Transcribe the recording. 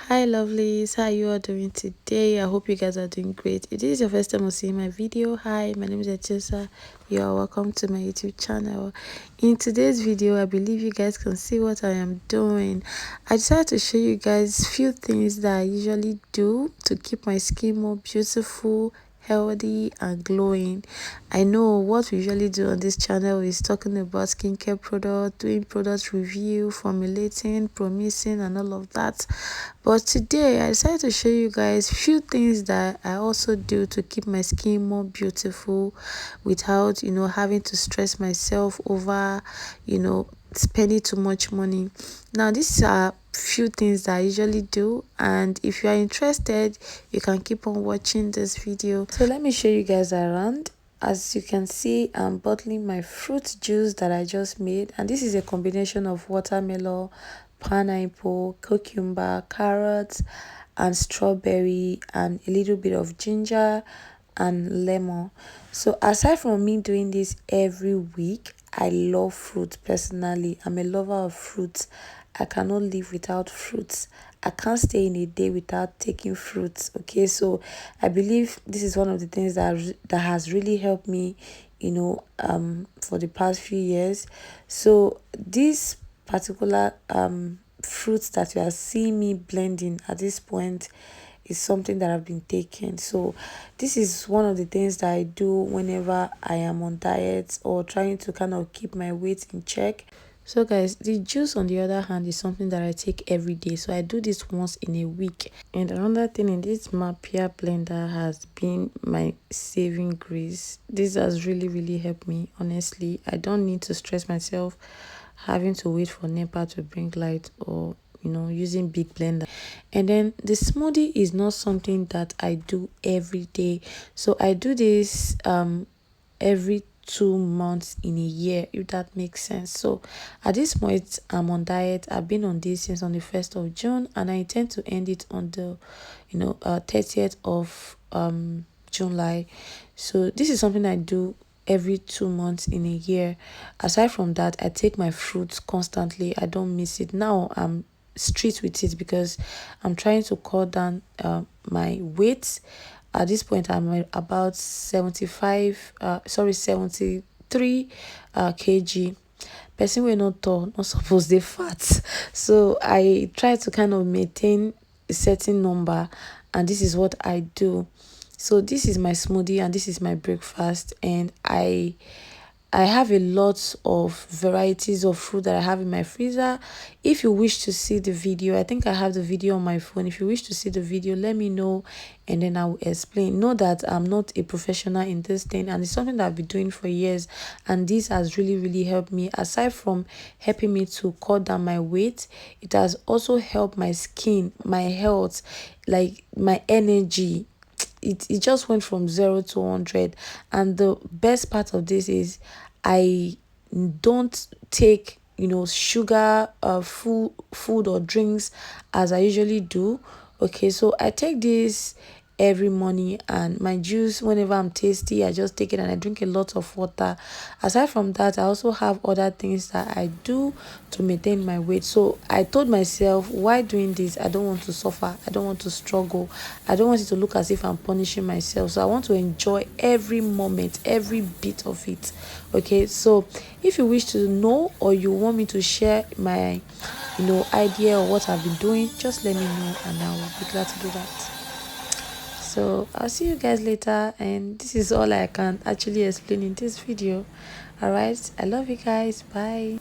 Hi lovelies, how you all doing today? I hope you guys are doing great. If this is your first time of seeing my video, hi, my name is Etiosa. You are welcome to my YouTube channel. In today's video, I believe you guys can see what I am doing. I decided to show you guys few things that I usually do to keep my skin more beautiful, healthy and glowing. I know what we usually do on this channel is talking about skincare product, doing product review, formulating, promising and all of that, but today I decided to show you guys few things that I also do to keep my skin more beautiful without having to stress myself over spending too much money. Now these are few things that I usually do, and if you are interested you can keep on watching this video. So let me show you guys around. As you can see, I'm bottling my fruit juice that I just made, and this is a combination of watermelon, pineapple, cucumber, carrots and strawberry, and a little bit of ginger and lemon. So aside from me doing this every week, I love fruit. Personally, I'm a lover of fruits. I cannot live without fruits. I can't stay in a day without taking fruits. Okay, so I believe this is one of the things that has really helped me, for the past few years. So this particular fruits that you are seeing me blending at this point is something that I've been taking. So this is one of the things that I do whenever I am on diet or trying to kind of keep my weight in check. So guys, the juice on the other hand is something that I take every day. So I do this once in a week. And another thing in this Mapia blender has been my saving grace. This has really helped me. Honestly, I don't need to stress myself having to wait for NEPA to bring light or using big blender. And then the smoothie is not something that I do every day. So I do this every 2 months in a year, if that makes sense. So at this point I'm on diet. I've been on this since on the 1st of June, and I intend to end it on the 30th of July. So this is something I do every 2 months in a year. Aside from that, I take my fruits constantly. I don't miss it. Now I'm strict with it because I'm trying to cut down my weight. At this point I'm at about 73 kg. Person wey not tall not suppose dey fat, so I try to kind of maintain a certain number, and this is what I do. So this is my smoothie and this is my breakfast, and I have a lot of varieties of fruit that I have in my freezer. If you wish to see the video, I think I have the video on my phone. If you wish to see the video, let me know and then I will explain. Know that I'm not a professional in this thing, and it's something that I've been doing for years, and this has really helped me. Aside from helping me to cut down my weight, it has also helped my skin, my health, like my energy. It just went from 0 to 100. And the best part of this is I don't take sugar food or drinks as I usually do. Okay, so I take this every morning, and my juice, whenever I'm tasty, I just take it and I drink a lot of water. Aside from that, I also have other things that I do to maintain my weight. So I told myself, why doing this? I don't want to suffer, I don't want to struggle, I don't want it to look as if I'm punishing myself. So I want to enjoy every moment, every bit of it. Okay, so if you wish to know or you want me to share my idea or what I've been doing, just let me know and I will be glad to do that. So I'll see you guys later, and this is all I can actually explain in this video. All right, I love you guys. Bye.